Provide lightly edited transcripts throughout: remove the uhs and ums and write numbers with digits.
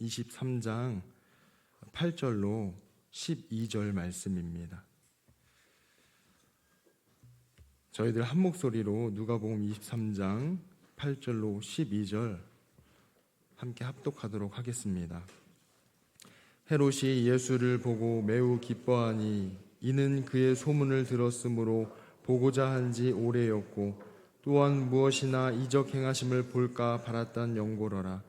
23장 8절로 12절 말씀입니다. 저희들 한 목소리로 누가복음 23장 8절로 12절 함께 합독하도록 하겠습니다. 헤롯이 예수를 보고 매우 기뻐하니 이는 그의 소문을 들었으므로 보고자 한 지 오래였고 또한 무엇이나 이적 행하심을 볼까 바랐던 영고러라.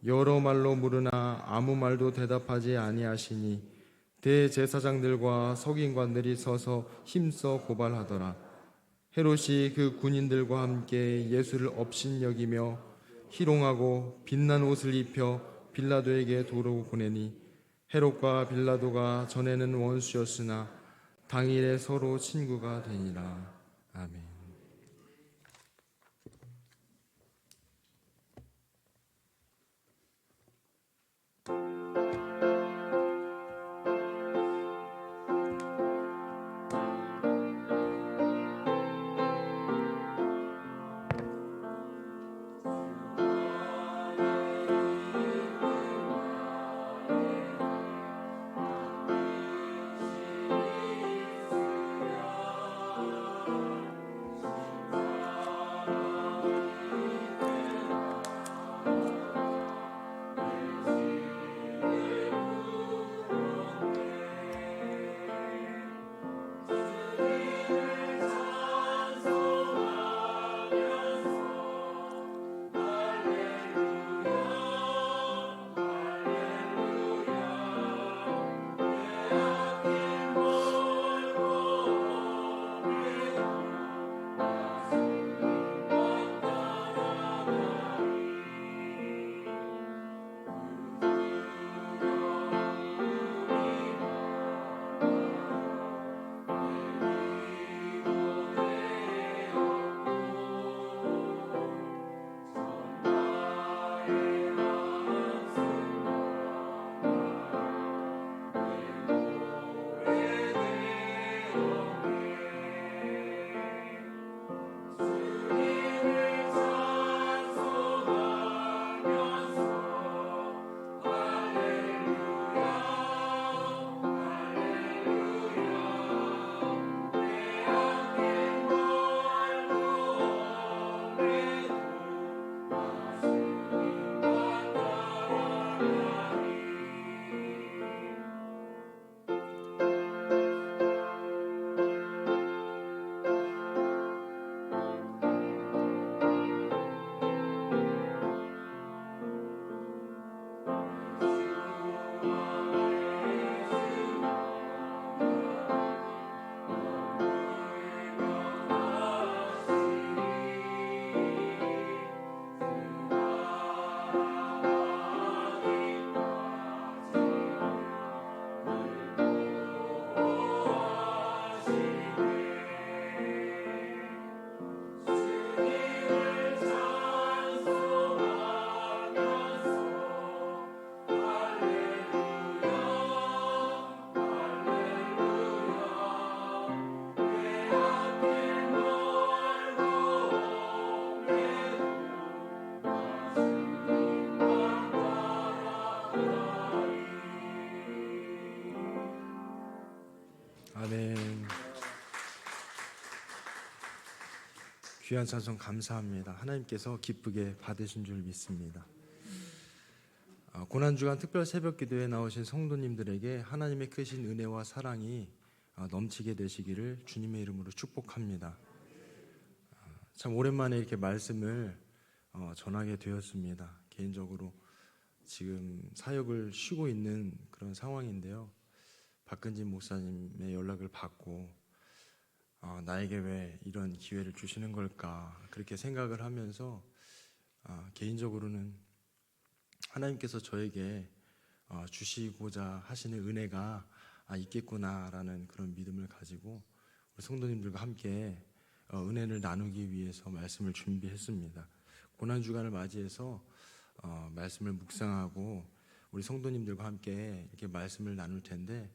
여러 말로 물으나 아무 말도 대답하지 아니하시니 대제사장들과 서기관들이 서서 힘써 고발하더라. 헤롯이 그 군인들과 함께 예수를 업신여기며 희롱하고 빛난 옷을 입혀 빌라도에게 도로 보내니 헤롯과 빌라도가 전에는 원수였으나 당일에 서로 친구가 되니라. 아멘. 아멘. 귀한 찬송 감사합니다. 하나님께서 기쁘게 받으신 줄 믿습니다. 고난주간 특별 새벽기도에 나오신 성도님들에게 하나님의 크신 은혜와 사랑이 넘치게 되시기를 주님의 이름으로 축복합니다. 참 오랜만에 이렇게 말씀을 전하게 되었습니다. 개인적으로 지금 사역을 쉬고 있는 그런 상황인데요. 박근진 목사님의 연락을 받고 나에게 왜 이런 기회를 주시는 걸까 그렇게 생각을 하면서 개인적으로는 하나님께서 저에게 주시고자 하시는 은혜가 있겠구나라는 그런 믿음을 가지고 우리 성도님들과 함께 은혜를 나누기 위해서 말씀을 준비했습니다. 고난주간을 맞이해서 말씀을 묵상하고 우리 성도님들과 함께 이렇게 말씀을 나눌 텐데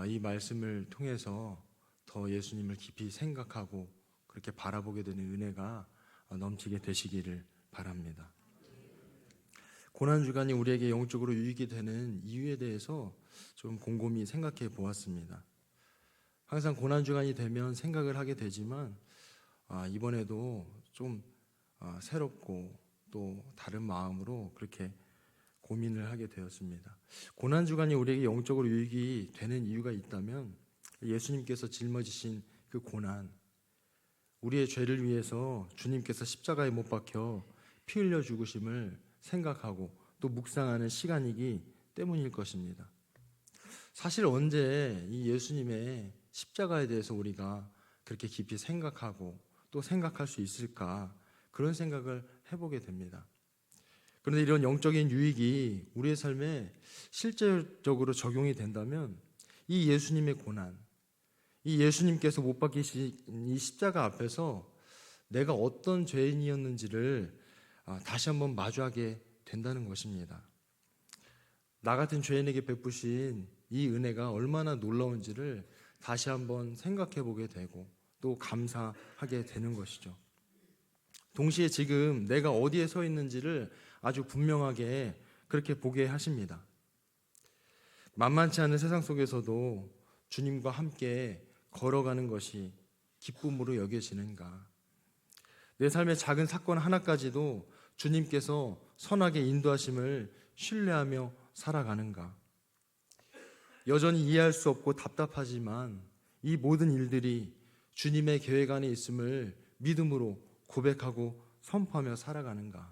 이 말씀을 통해서 더 예수님을 깊이 생각하고 그렇게 바라보게 되는 은혜가 넘치게 되시기를 바랍니다. 고난주간이 우리에게 영적으로 유익이 되는 이유에 대해서 좀 곰곰이 생각해 보았습니다. 항상 고난주간이 되면 생각을 하게 되지만 이번에도 좀 새롭고 또 다른 마음으로 그렇게 고민을 하게 되었습니다. 고난주간이 우리에게 영적으로 유익이 되는 이유가 있다면 예수님께서 짊어지신 그 고난, 우리의 죄를 위해서 주님께서 십자가에 못 박혀 피 흘려 죽으심을 생각하고 또 묵상하는 시간이기 때문일 것입니다. 사실 언제 이 예수님의 십자가에 대해서 우리가 그렇게 깊이 생각하고 또 생각할 수 있을까, 그런 생각을 해보게 됩니다. 그런데 이런 영적인 유익이 우리의 삶에 실제적으로 적용이 된다면 이 예수님의 고난, 이 예수님께서 못 박히신 이 십자가 앞에서 내가 어떤 죄인이었는지를 다시 한번 마주하게 된다는 것입니다. 나 같은 죄인에게 베푸신 이 은혜가 얼마나 놀라운지를 다시 한번 생각해 보게 되고 또 감사하게 되는 것이죠. 동시에 지금 내가 어디에 서 있는지를 아주 분명하게 그렇게 보게 하십니다. 만만치 않은 세상 속에서도 주님과 함께 걸어가는 것이 기쁨으로 여겨지는가? 내 삶의 작은 사건 하나까지도 주님께서 선하게 인도하심을 신뢰하며 살아가는가? 여전히 이해할 수 없고 답답하지만 이 모든 일들이 주님의 계획 안에 있음을 믿음으로 고백하고 선포하며 살아가는가?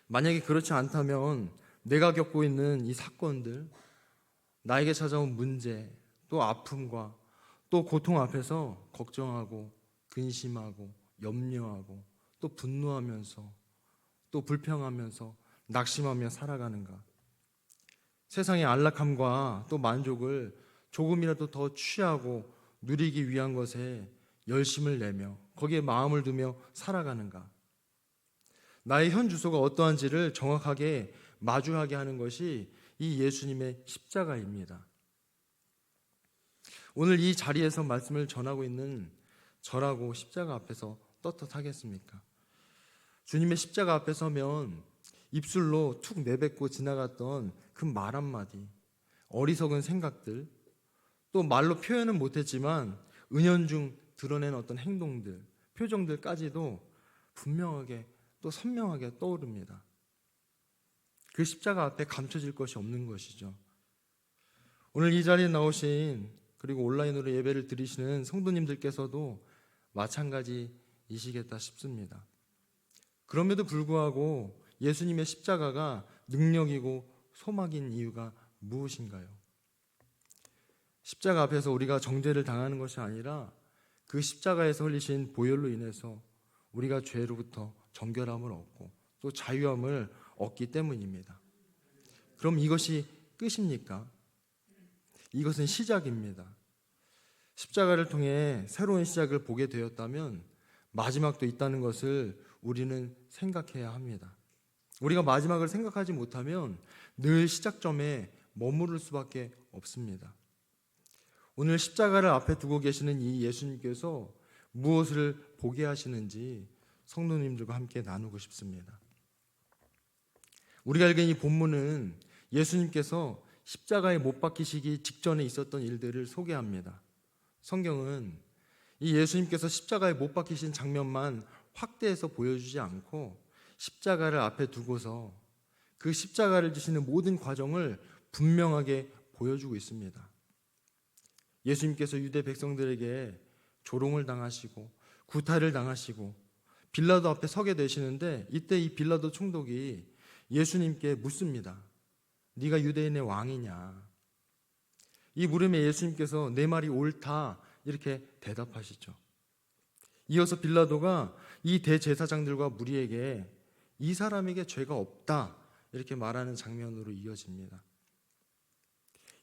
만약에 그렇지 않다면 내가 겪고 있는 이 사건들, 나에게 찾아온 문제, 또 아픔과 또 고통 앞에서 걱정하고 근심하고 염려하고 또 분노하면서 또 불평하면서 낙심하며 살아가는가? 세상의 안락함과 또 만족을 조금이라도 더 취하고 누리기 위한 것에 열심을 내며 거기에 마음을 두며 살아가는가? 나의 현 주소가 어떠한지를 정확하게 마주하게 하는 것이 이 예수님의 십자가입니다. 오늘 이 자리에서 말씀을 전하고 있는 저라고 십자가 앞에서 떳떳하겠습니까? 주님의 십자가 앞에 서면 입술로 툭 내뱉고 지나갔던 그 말 한마디, 어리석은 생각들, 또 말로 표현은 못했지만 은연중 드러낸 어떤 행동들, 표정들까지도 분명하게 또 선명하게 떠오릅니다. 그 십자가 앞에 감춰질 것이 없는 것이죠. 오늘 이 자리에 나오신 그리고 온라인으로 예배를 드리시는 성도님들께서도 마찬가지이시겠다 싶습니다. 그럼에도 불구하고 예수님의 십자가가 능력이고 소망인 이유가 무엇인가요? 십자가 앞에서 우리가 정죄를 당하는 것이 아니라 그 십자가에서 흘리신 보혈로 인해서 우리가 죄로부터 정결함을 얻고 또 자유함을 얻기 때문입니다. 그럼 이것이 끝입니까? 이것은 시작입니다. 십자가를 통해 새로운 시작을 보게 되었다면 마지막도 있다는 것을 우리는 생각해야 합니다. 우리가 마지막을 생각하지 못하면 늘 시작점에 머무를 수밖에 없습니다. 오늘 십자가를 앞에 두고 계시는 이 예수님께서 무엇을 보게 하시는지 성도님들과 함께 나누고 싶습니다. 우리가 읽은 이 본문은 예수님께서 십자가에 못 박히시기 직전에 있었던 일들을 소개합니다. 성경은 이 예수님께서 십자가에 못 박히신 장면만 확대해서 보여주지 않고 십자가를 앞에 두고서 그 십자가를 지시는 모든 과정을 분명하게 보여주고 있습니다. 예수님께서 유대 백성들에게 조롱을 당하시고 구타를 당하시고 빌라도 앞에 서게 되시는데 이때 이 빌라도 총독이 예수님께 묻습니다. 네가 유대인의 왕이냐? 이 물음에 예수님께서 내 말이 옳다 이렇게 대답하시죠. 이어서 빌라도가 이 대제사장들과 무리에게 이 사람에게 죄가 없다 이렇게 말하는 장면으로 이어집니다.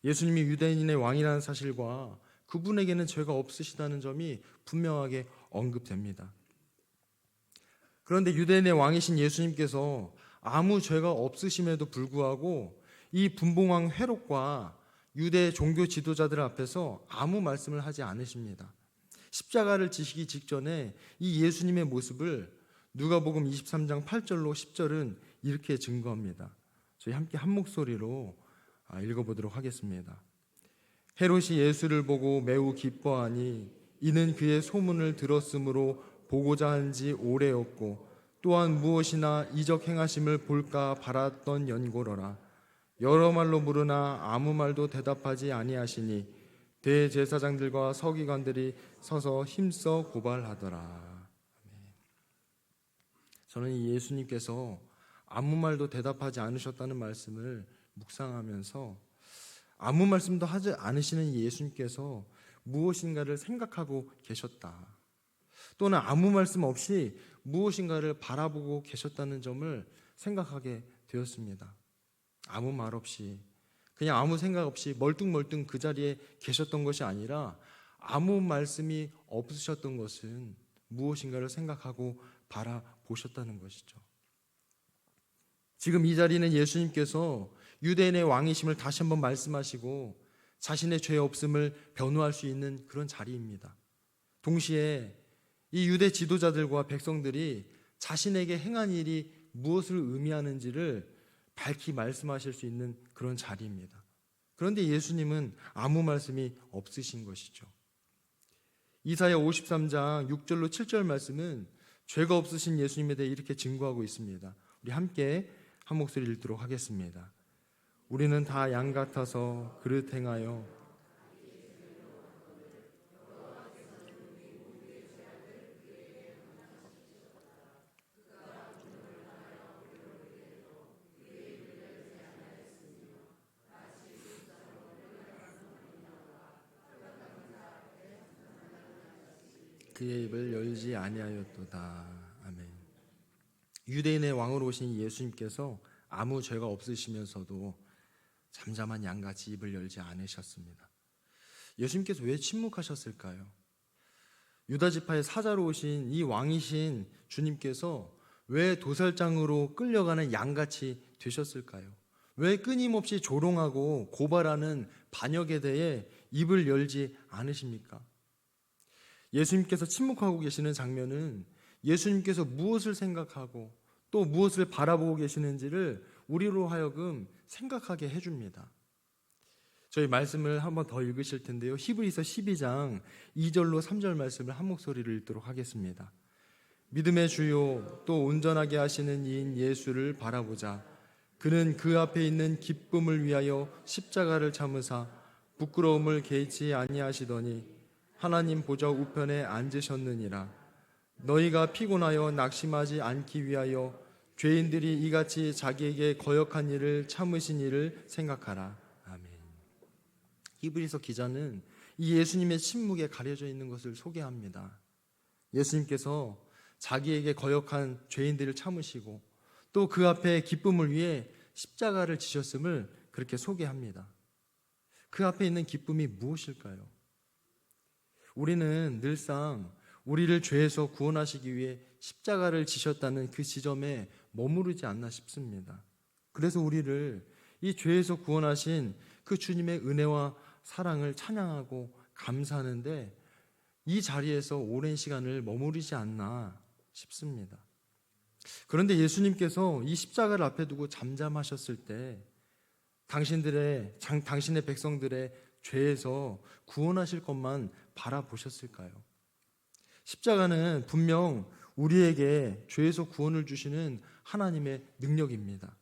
예수님이 유대인의 왕이라는 사실과 그분에게는 죄가 없으시다는 점이 분명하게 언급됩니다. 그런데 유대인의 왕이신 예수님께서 아무 죄가 없으심에도 불구하고 이 분봉왕 헤롯과 유대 종교 지도자들 앞에서 아무 말씀을 하지 않으십니다. 십자가를 지시기 직전에 이 예수님의 모습을 누가복음 23장 8절로 10절은 이렇게 증거합니다. 저희 함께 한 목소리로 읽어보도록 하겠습니다. 헤롯이 예수를 보고 매우 기뻐하니 이는 그의 소문을 들었으므로 보고자 한 지 오래였고 또한 무엇이나 이적 행하심을 볼까 바랐던 연고로라. 여러 말로 물으나 아무 말도 대답하지 아니하시니 대제사장들과 서기관들이 서서 힘써 고발하더라. 저는 이 예수님께서 아무 말도 대답하지 않으셨다는 말씀을 묵상하면서 아무 말씀도 하지 않으시는 이 예수님께서 무엇인가를 생각하고 계셨다, 또는 아무 말씀 없이 무엇인가를 바라보고 계셨다는 점을 생각하게 되었습니다. 아무 말 없이, 그냥 아무 생각 없이 멀뚱멀뚱 그 자리에 계셨던 것이 아니라 아무 말씀이 없으셨던 것은 무엇인가를 생각하고 바라보셨다는 것이죠. 지금 이 자리는 예수님께서 유대인의 왕이심을 다시 한번 말씀하시고 자신의 죄 없음을 변호할 수 있는 그런 자리입니다. 동시에 이 유대 지도자들과 백성들이 자신에게 행한 일이 무엇을 의미하는지를 밝히 말씀하실 수 있는 그런 자리입니다. 그런데 예수님은 아무 말씀이 없으신 것이죠. 이사야 53장 6절로 7절 말씀은 죄가 없으신 예수님에 대해 이렇게 증거하고 있습니다. 우리 함께 한 목소리 읽도록 하겠습니다. 우리는 다 양 같아서 그릇 행하여 그의 입을 열지 아니하였도다. 아멘. 유대인의 왕으로 오신 예수님께서 아무 죄가 없으시면서도 잠잠한 양같이 입을 열지 않으셨습니다. 예수님께서 왜 침묵하셨을까요? 유다 지파의 사자로 오신 이 왕이신 주님께서 왜 도살장으로 끌려가는 양같이 되셨을까요? 왜 끊임없이 조롱하고 고발하는 반역에 대해 입을 열지 않으십니까? 예수님께서 침묵하고 계시는 장면은 예수님께서 무엇을 생각하고 또 무엇을 바라보고 계시는지를 우리로 하여금 생각하게 해줍니다. 저희 말씀을 한번 더 읽으실 텐데요. 히브리서 12장 2절로 3절 말씀을 한 목소리로 읽도록 하겠습니다. 믿음의 주요 또 온전하게 하시는 이인 예수를 바라보자. 그는 그 앞에 있는 기쁨을 위하여 십자가를 참으사 부끄러움을 개의치 아니하시더니 하나님 보좌 우편에 앉으셨느니라. 너희가 피곤하여 낙심하지 않기 위하여 죄인들이 이같이 자기에게 거역한 일을 참으신 일을 생각하라. 아멘. 히브리서 기자는 이 예수님의 침묵에 가려져 있는 것을 소개합니다. 예수님께서 자기에게 거역한 죄인들을 참으시고 또 그 앞에 기쁨을 위해 십자가를 지셨음을 그렇게 소개합니다. 그 앞에 있는 기쁨이 무엇일까요? 우리는 늘상 우리를 죄에서 구원하시기 위해 십자가를 지셨다는 그 지점에 머무르지 않나 싶습니다. 그래서 우리를 이 죄에서 구원하신 그 주님의 은혜와 사랑을 찬양하고 감사하는데 이 자리에서 오랜 시간을 머무르지 않나 싶습니다. 그런데 예수님께서 이 십자가를 앞에 두고 잠잠하셨을 때 당신의 백성들의 죄에서 구원하실 것만 바라보셨을까요? 십자가는 분명 우리에게 죄에서 구원을 주시는 하나님의 능력입니다.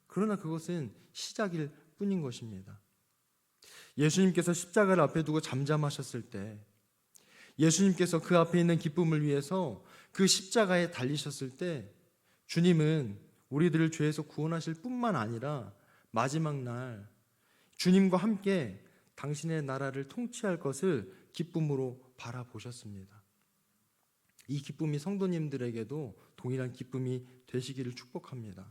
그러나 그것은 시작일 뿐인 것입니다. 예수님께서 십자가를 앞에 두고 잠잠하셨을 때, 예수님께서 그 앞에 있는 기쁨을 위해서 그 십자가에 달리셨을 때, 주님은 우리들을 죄에서 구원하실 뿐만 아니라 마지막 날 주님과 함께 당신의 나라를 통치할 것을 기쁨으로 바라보셨습니다. 이 기쁨이 성도님들에게도 동일한 기쁨이 되시기를 축복합니다.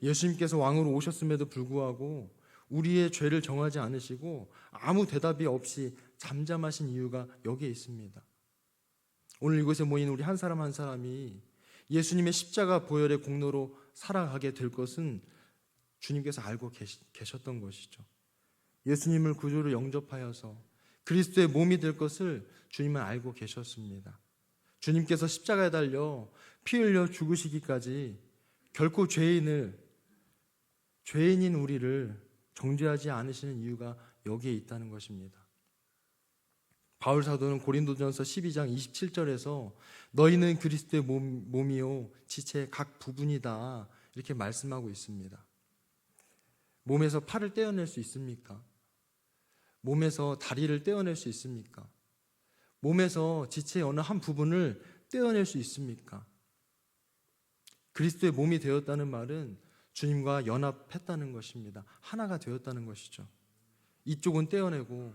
예수님께서 왕으로 오셨음에도 불구하고 우리의 죄를 정하지 않으시고 아무 대답이 없이 잠잠하신 이유가 여기에 있습니다. 오늘 이곳에 모인 우리 한 사람 한 사람이 예수님의 십자가 보혈의 공로로 살아가게 될 것은 주님께서 알고 계셨던 것이죠. 예수님을 구주로 영접하여서 그리스도의 몸이 될 것을 주님은 알고 계셨습니다. 주님께서 십자가에 달려 피 흘려 죽으시기까지 결코 죄인인 우리를 정죄하지 않으시는 이유가 여기에 있다는 것입니다. 바울 사도는 고린도전서 12장 27절에서 너희는 그리스도의 몸이요 지체의 각 부분이다 이렇게 말씀하고 있습니다. 몸에서 팔을 떼어낼 수 있습니까? 몸에서 다리를 떼어낼 수 있습니까? 몸에서 지체의 어느 한 부분을 떼어낼 수 있습니까? 그리스도의 몸이 되었다는 말은 주님과 연합했다는 것입니다. 하나가 되었다는 것이죠. 이쪽은 떼어내고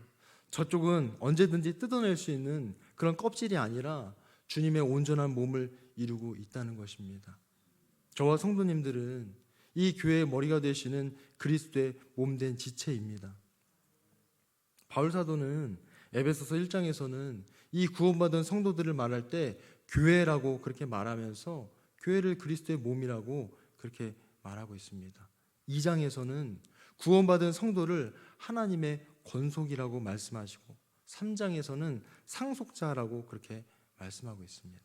저쪽은 언제든지 뜯어낼 수 있는 그런 껍질이 아니라 주님의 온전한 몸을 이루고 있다는 것입니다. 저와 성도님들은 이 교회의 머리가 되시는 그리스도의 몸된 지체입니다. 바울 사도는 에베소서 1장에서는 이 구원받은 성도들을 말할 때 교회라고 그렇게 말하면서 교회를 그리스도의 몸이라고 그렇게 말하고 있습니다. 2장에서는 구원받은 성도를 하나님의 권속이라고 말씀하시고 3장에서는 상속자라고 그렇게 말씀하고 있습니다.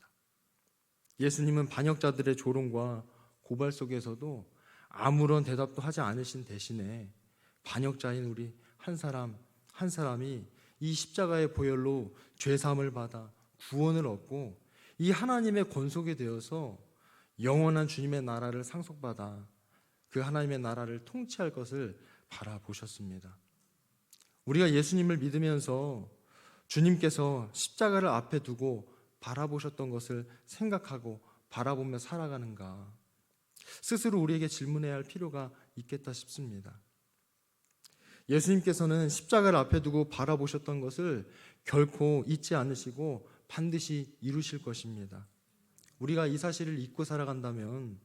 예수님은 반역자들의 조롱과 고발 속에서도 아무런 대답도 하지 않으신 대신에 반역자인 우리 한 사람이 이 십자가의 보혈로 죄사함을 받아 구원을 얻고 이 하나님의 권속이 되어서 영원한 주님의 나라를 상속받아 그 하나님의 나라를 통치할 것을 바라보셨습니다. 우리가 예수님을 믿으면서 주님께서 십자가를 앞에 두고 바라보셨던 것을 생각하고 바라보며 살아가는가, 스스로 우리에게 질문해야 할 필요가 있겠다 싶습니다. 예수님께서는 십자가를 앞에 두고 바라보셨던 것을 결코 잊지 않으시고 반드시 이루실 것입니다. 우리가 이 사실을 잊고 살아간다면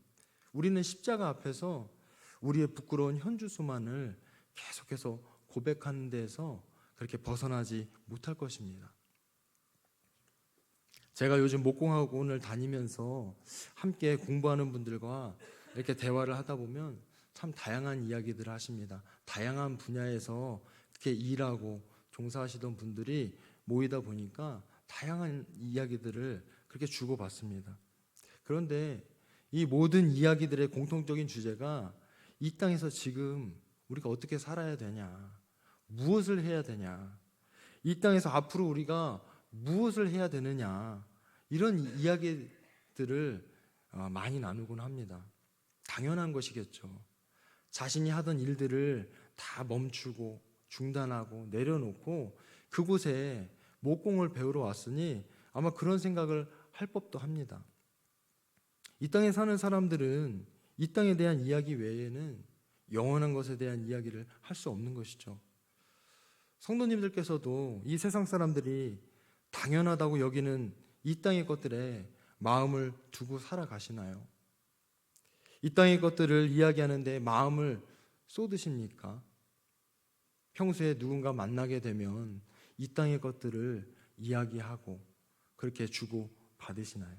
우리는 십자가 앞에서 우리의 부끄러운 현주소만을 계속해서 고백하는 데에서 그렇게 벗어나지 못할 것입니다. 제가 요즘 목공학원을 다니면서 함께 공부하는 분들과 이렇게 대화를 하다 보면 참 다양한 이야기들을 하십니다. 다양한 분야에서 이렇게 일하고 종사하시던 분들이 모이다 보니까 다양한 이야기들을 그렇게 주고받습니다. 그런데 이 모든 이야기들의 공통적인 주제가 이 땅에서 지금 우리가 어떻게 살아야 되냐, 무엇을 해야 되냐, 이 땅에서 앞으로 우리가 무엇을 해야 되느냐, 이런 이야기들을 많이 나누곤 합니다. 당연한 것이겠죠. 자신이 하던 일들을 다 멈추고 중단하고 내려놓고 그곳에 목공을 배우러 왔으니 아마 그런 생각을 할 법도 합니다. 이 땅에 사는 사람들은 이 땅에 대한 이야기 외에는 영원한 것에 대한 이야기를 할 수 없는 것이죠. 성도님들께서도 이 세상 사람들이 당연하다고 여기는 이 땅의 것들에 마음을 두고 살아가시나요? 이 땅의 것들을 이야기하는데 마음을 쏟으십니까? 평소에 누군가 만나게 되면 이 땅의 것들을 이야기하고 그렇게 주고 받으시나요?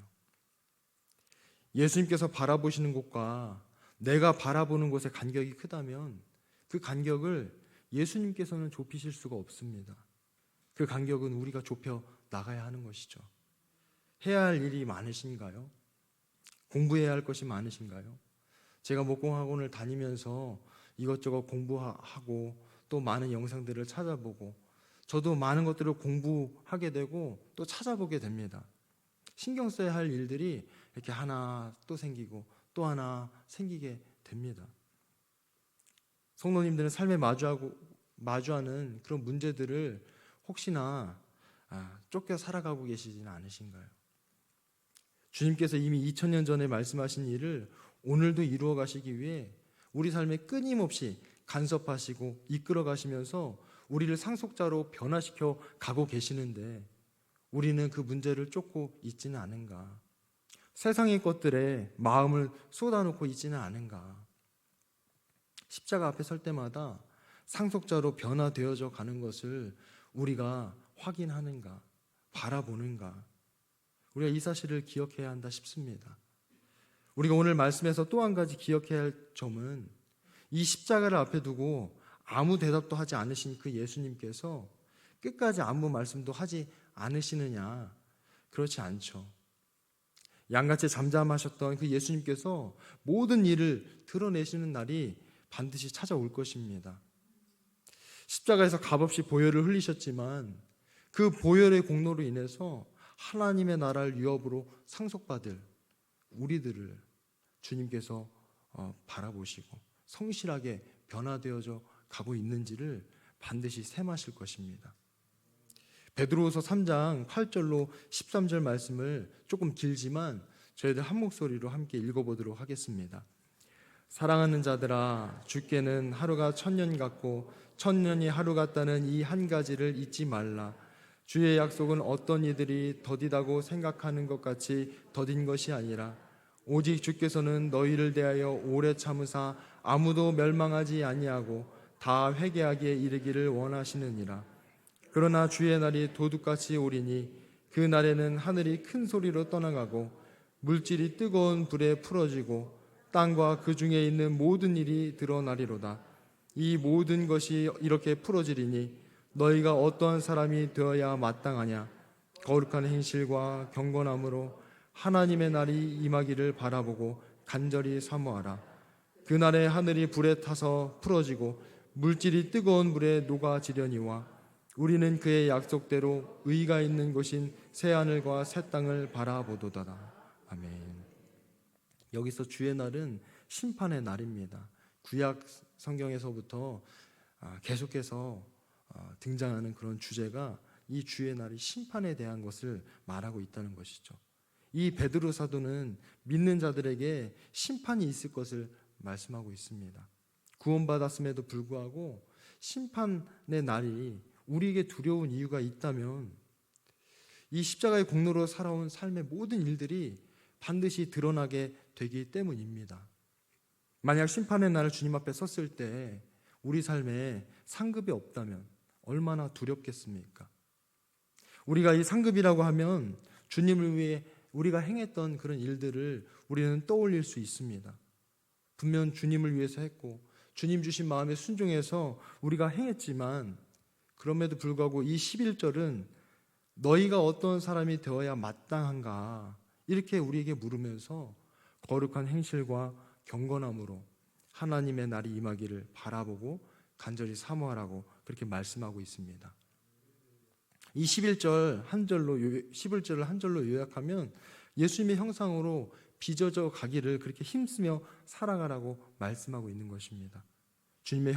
예수님께서 바라보시는 곳과 내가 바라보는 곳의 간격이 크다면 그 간격을 예수님께서는 좁히실 수가 없습니다. 그 간격은 우리가 좁혀 나가야 하는 것이죠. 해야 할 일이 많으신가요? 공부해야 할 것이 많으신가요? 제가 목공학원을 다니면서 이것저것 공부하고 또 많은 영상들을 찾아보고 저도 많은 것들을 공부하게 되고 또 찾아보게 됩니다. 신경 써야 할 일들이 이렇게 하나 또 생기고 또 하나 생기게 됩니다. 성도님들은 삶에 마주하는 그런 문제들을 혹시나 쫓겨 살아가고 계시지는 않으신가요? 주님께서 이미 2000년 전에 말씀하신 일을 오늘도 이루어 가시기 위해 우리 삶에 끊임없이 간섭하시고 이끌어 가시면서 우리를 상속자로 변화시켜 가고 계시는데 우리는 그 문제를 쫓고 있지는 않은가? 세상의 것들에 마음을 쏟아놓고 있지는 않은가? 십자가 앞에 설 때마다 상속자로 변화되어져 가는 것을 우리가 확인하는가? 바라보는가? 우리가 이 사실을 기억해야 한다 싶습니다. 우리가 오늘 말씀에서 또 한 가지 기억해야 할 점은 이 십자가를 앞에 두고 아무 대답도 하지 않으신 그 예수님께서 끝까지 아무 말씀도 하지 않으시느냐? 그렇지 않죠. 양같이 잠잠하셨던 그 예수님께서 모든 일을 드러내시는 날이 반드시 찾아올 것입니다. 십자가에서 값없이 보혈을 흘리셨지만 그 보혈의 공로로 인해서 하나님의 나라를 유업으로 상속받을 우리들을 주님께서 바라보시고 성실하게 변화되어져 가고 있는지를 반드시 셈하실 것입니다. 베드로후서 3장 8절로 13절 말씀을 조금 길지만 저희들 한 목소리로 함께 읽어보도록 하겠습니다. 사랑하는 자들아, 주께는 하루가 천년 같고 천년이 하루 같다는 이 한 가지를 잊지 말라. 주의 약속은 어떤 이들이 더디다고 생각하는 것 같이 더딘 것이 아니라 오직 주께서는 너희를 대하여 오래 참으사 아무도 멸망하지 아니하고 다 회개하기에 이르기를 원하시느니라. 그러나 주의 날이 도둑같이 오리니 그 날에는 하늘이 큰 소리로 떠나가고 물질이 뜨거운 불에 풀어지고 땅과 그 중에 있는 모든 일이 드러나리로다. 이 모든 것이 이렇게 풀어지리니 너희가 어떠한 사람이 되어야 마땅하냐? 거룩한 행실과 경건함으로 하나님의 날이 임하기를 바라보고 간절히 사모하라. 그날에 하늘이 불에 타서 풀어지고 물질이 뜨거운 불에 녹아지려니와 우리는 그의 약속대로 의가 있는 곳인 새하늘과 새 땅을 바라보도다. 아멘. 여기서 주의 날은 심판의 날입니다. 구약 성경에서부터 계속해서 등장하는 그런 주제가 이 주의 날이 심판에 대한 것을 말하고 있다는 것이죠. 이 베드로 사도는 믿는 자들에게 심판이 있을 것을 말씀하고 있습니다. 구원받았음에도 불구하고 심판의 날이 우리에게 두려운 이유가 있다면 이 십자가의 공로로 살아온 삶의 모든 일들이 반드시 드러나게 되기 때문입니다. 만약 심판의 날을 주님 앞에 섰을 때 우리 삶에 상급이 없다면 얼마나 두렵겠습니까? 우리가 이 상급이라고 하면 주님을 위해 우리가 행했던 그런 일들을 우리는 떠올릴 수 있습니다. 분명 주님을 위해서 했고 주님 주신 마음에 순종해서 우리가 행했지만 그럼에도 불구하고 이 11절은 너희가 어떤 사람이 되어야 마땅한가 이렇게 우리에게 물으면서 거룩한 행실과 경건함으로 하나님의 날이 임하기를 바라보고 간절히 사모하라고 그렇게 말씀하고 있습니다. 이 11절을 한 절로 요약하면 예수님의 형상으로 빚어져 가기를 그렇게 힘쓰며 살아가라고 말씀하고 있는 것입니다. 주님의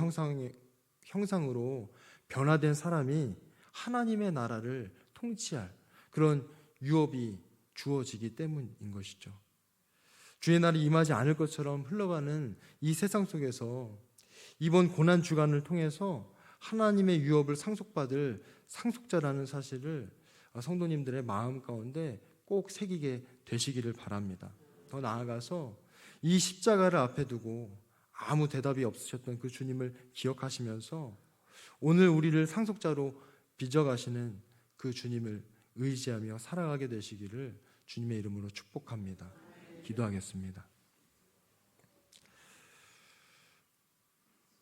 형상으로 변화된 사람이 하나님의 나라를 통치할 그런 유업이 주어지기 때문인 것이죠. 주의 날이 임하지 않을 것처럼 흘러가는 이 세상 속에서 이번 고난 주간을 통해서 하나님의 유업을 상속받을 상속자라는 사실을 성도님들의 마음 가운데 꼭 새기게 되시기를 바랍니다. 더 나아가서 이 십자가를 앞에 두고 아무 대답이 없으셨던 그 주님을 기억하시면서 오늘 우리를 상속자로 빚어가시는 그 주님을 의지하며 살아가게 되시기를 주님의 이름으로 축복합니다. 기도하겠습니다.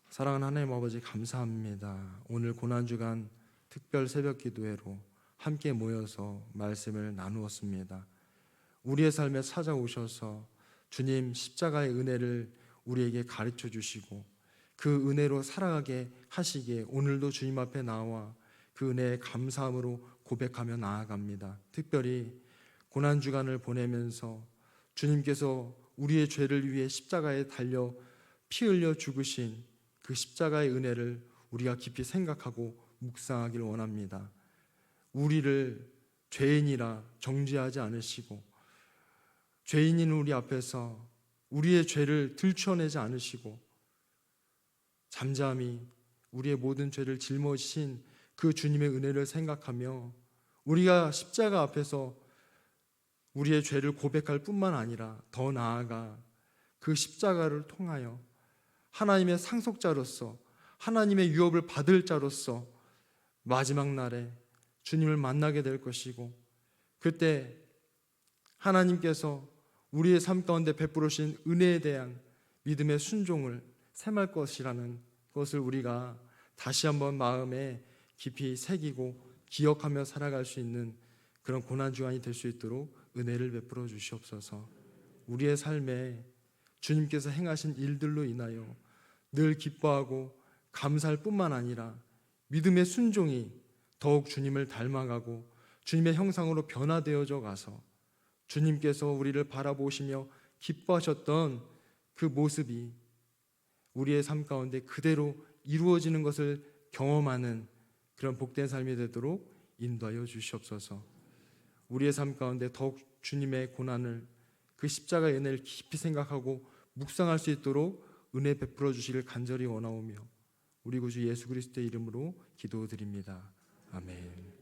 사랑하는 하나님 아버지, 감사합니다. 오늘 고난주간 특별 새벽 기도회로 함께 모여서 말씀을 나누었습니다. 우리의 삶에 찾아오셔서 주님 십자가의 은혜를 우리에게 가르쳐 주시고 그 은혜로 살아가게 하시기에 오늘도 주님 앞에 나와 그 은혜에 감사함으로 고백하며 나아갑니다. 특별히 고난주간을 보내면서 주님께서 우리의 죄를 위해 십자가에 달려 피 흘려 죽으신 그 십자가의 은혜를 우리가 깊이 생각하고 묵상하길 원합니다. 우리를 죄인이라 정죄하지 않으시고 죄인인 우리 앞에서 우리의 죄를 들추어내지 않으시고 잠잠히 우리의 모든 죄를 짊어지신 그 주님의 은혜를 생각하며 우리가 십자가 앞에서 우리의 죄를 고백할 뿐만 아니라 더 나아가 그 십자가를 통하여 하나님의 상속자로서 하나님의 유업을 받을 자로서 마지막 날에 주님을 만나게 될 것이고 그때 하나님께서 우리의 삶 가운데 베풀으신 은혜에 대한 믿음의 순종을 셈할 것이라는 것을 우리가 다시 한번 마음에 깊이 새기고 기억하며 살아갈 수 있는 그런 고난주간이 될 수 있도록 은혜를 베풀어 주시옵소서. 우리의 삶에 주님께서 행하신 일들로 인하여 늘 기뻐하고 감사할 뿐만 아니라 믿음의 순종이 더욱 주님을 닮아가고 주님의 형상으로 변화되어져 가서 주님께서 우리를 바라보시며 기뻐하셨던 그 모습이 우리의 삶 가운데 그대로 이루어지는 것을 경험하는 그런 복된 삶이 되도록 인도하여 주시옵소서. 우리의 삶 가운데 더욱 주님의 고난을, 그 십자가의 은혜를 깊이 생각하고 묵상할 수 있도록 은혜 베풀어 주시길 간절히 원하오며 우리 구주 예수 그리스도의 이름으로 기도드립니다. 아멘.